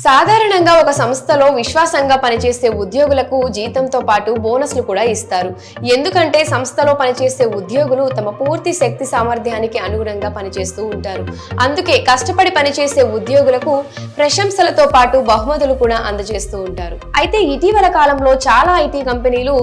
సాధారణంగా ఒక సంస్థలో విశ్వాసంగా పనిచేసే ఉద్యోగులకు జీతంతో పాటు బోనస్లు కూడా ఇస్తారు. ఎందుకంటే సంస్థలో పనిచేసే ఉద్యోగులు తమ పూర్తి శక్తి సామర్థ్యానికి అనుగుణంగా పనిచేస్తూ ఉంటారు. అందుకే కష్టపడి పనిచేసే ఉద్యోగులకు ప్రశంసలతో పాటు బహుమతులు కూడా అందజేస్తూ ఉంటారు. అయితే ఇటీవల కాలంలో చాలా ఐటీ కంపెనీలు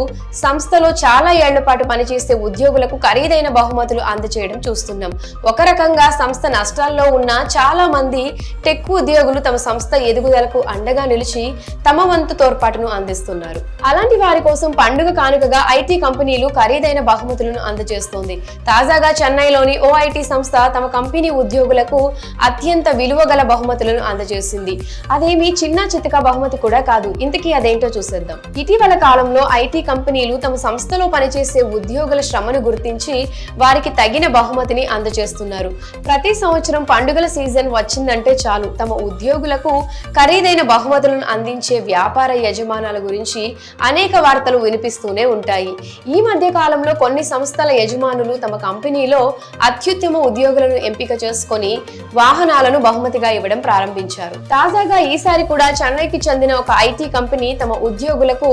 సంస్థలో చాలా ఏళ్ల పాటు పనిచేసే ఉద్యోగులకు ఖరీదైన బహుమతులు అందజేయడం చూస్తున్నాం. ఒక రకంగా సంస్థ నష్టాల్లో ఉన్న చాలా మంది టెక్ ఉద్యోగులు తమ సంస్థ ఎదుగుదలకు అండగా నిలిచి తమ వంతు తోడ్పాటును అందిస్తున్నారు. అలాంటి వారి కోసం పండుగ కానుకగా ఐటీ కంపెనీలు ఖరీదైన బహుమతులను అందజేస్తోంది. తాజాగా చెన్నైలోని ఓ ఐటీ సంస్థ తమ కంపెనీ ఉద్యోగులకు అత్యంత విలువ గల బహుమతులను అందజేసింది. అదేమి చిన్న చితక బహుమతి కూడా కాదు. ఇంతకీ అదేంటో చూసేద్దాం. ఇటీవల కాలంలో ఐటీ కంపెనీలు తమ సంస్థలో పనిచేసే ఉద్యోగుల శ్రమను గుర్తించి వారికి తగిన బహుమతిని అందజేస్తున్నారు. ప్రతి సంవత్సరం పండుగల సీజన్ వచ్చిందంటే చాలు తమ ఉద్యోగులకు ఖరీదైన బహుమతులను అందించే వ్యాపార యజమానుల గురించి అనేక వార్తలు వినిపిస్తూనే ఉంటాయి. ఈ మధ్య కాలంలో కొన్ని సంస్థల యజమానులు తమ కంపెనీలో అత్యుత్తమ ఉద్యోగులను ఎంపిక చేసుకొని వాహనాలను బహుమతిగా ఇవ్వడం ప్రారంభించారు. తాజాగా ఈసారి కూడా చెన్నైకి చెందిన ఒక ఐటీ కంపెనీ తమ ఉద్యోగులకు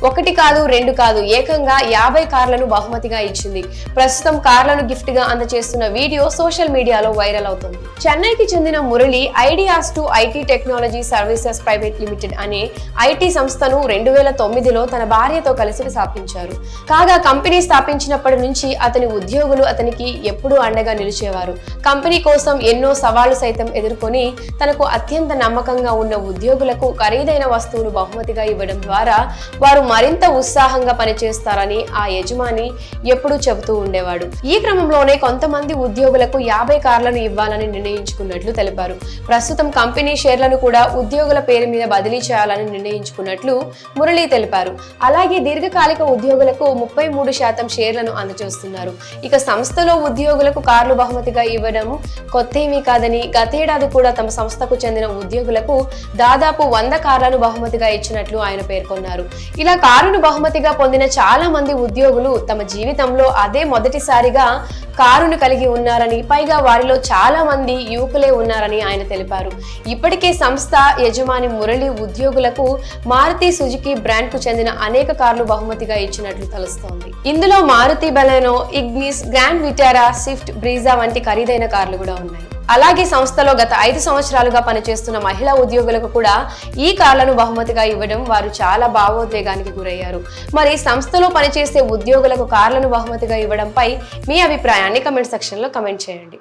1 కాదు 2 కాదు ఏకంగా 50 కార్లను బహుమతిగా ఇచ్చింది. ప్రస్తుతం కార్లను గిఫ్ట్ గా అందజేస్తున్న వీడియో సోషల్ మీడియాలో వైరల్ అవుతుంది. చెన్నైకి చెందిన Murali ideas to IT technology services private limited అనే ఐటీ సంస్థను 2009లో తన భార్యతో కలిసి స్థాపించారు. కాగా కంపెనీ స్థాపించినప్పటి నుంచి అతని ఉద్యోగులు అతనికి ఎప్పుడూ అండగా నిలిచేవారు. కంపెనీ కోసం ఎన్నో సవాళ్లు సైతం ఎదుర్కొని తనకు అత్యంత నమ్మకంగా ఉన్న ఉద్యోగులకు ఖరీదైన వస్తువులు బహుమతిగా ఇవ్వడం ద్వారా వారు మరింత ఉత్సాహంగా పనిచేస్తారని ఆ యజమాని ఎప్పుడూ చెబుతూ ఉండేవాడు. ఈ క్రమంలోనే కొంతమంది ఉద్యోగులకు 50 కార్లను ఇవ్వాలని నిర్ణయించుకున్నట్లు తెలిపారు. ప్రస్తుతం కంపెనీ షేర్లను కూడా ఉద్యోగుల పేరు మీద బదిలీ చేయాలని నిర్ణయించుకున్నట్లు మురళి తెలిపారు. అలాగే దీర్ఘకాలిక ఉద్యోగులకు 33% షేర్లను అందజేస్తున్నారు. ఇక సంస్థలో ఉద్యోగులకు కార్లు బహుమతిగా ఇవ్వడం కొత్తేమీ కాదని గతేడాది కూడా తమ సంస్థకు చెందిన ఉద్యోగులకు దాదాపు 100 కార్లను బహుమతిగా ఇచ్చినట్లు ఆయన పేర్కొన్నారు. ఇలా కారును బహుమతిగా పొందిన చాలా మంది ఉద్యోగులు తమ జీవితంలో అదే మొదటిసారిగా కారును కలిగి ఉన్నారని, పైగా వారిలో చాలా మంది యువకులే ఉన్నారని ఆయన తెలిపారు. ఇప్పటికే సంస్థ యజమాని మురళి ఉద్యోగులకు మారుతి సుజుకి బ్రాండ్ కు చెందిన అనేక కార్లు బహుమతిగా ఇచ్చినట్లు తెలుస్తోంది. ఇందులో Maruti Baleno, Ignis, Grand Vitara, Swift, Brezza వంటి ఖరీదైన కార్లు కూడా ఉన్నాయి. అలాగే సంస్థలో గత 5 సంవత్సరాలుగా పనిచేస్తున్న మహిళా ఉద్యోగులకు కూడా ఈ కార్లను బహుమతిగా ఇవ్వడం వారు చాలా భావోద్వేగానికి గురయ్యారు. మరి సంస్థలో పనిచేసే ఉద్యోగులకు కార్లను బహుమతిగా ఇవ్వడంపై మీ అభిప్రాయాన్ని కమెంట్ సెక్షన్ లో కమెంట్ చేయండి.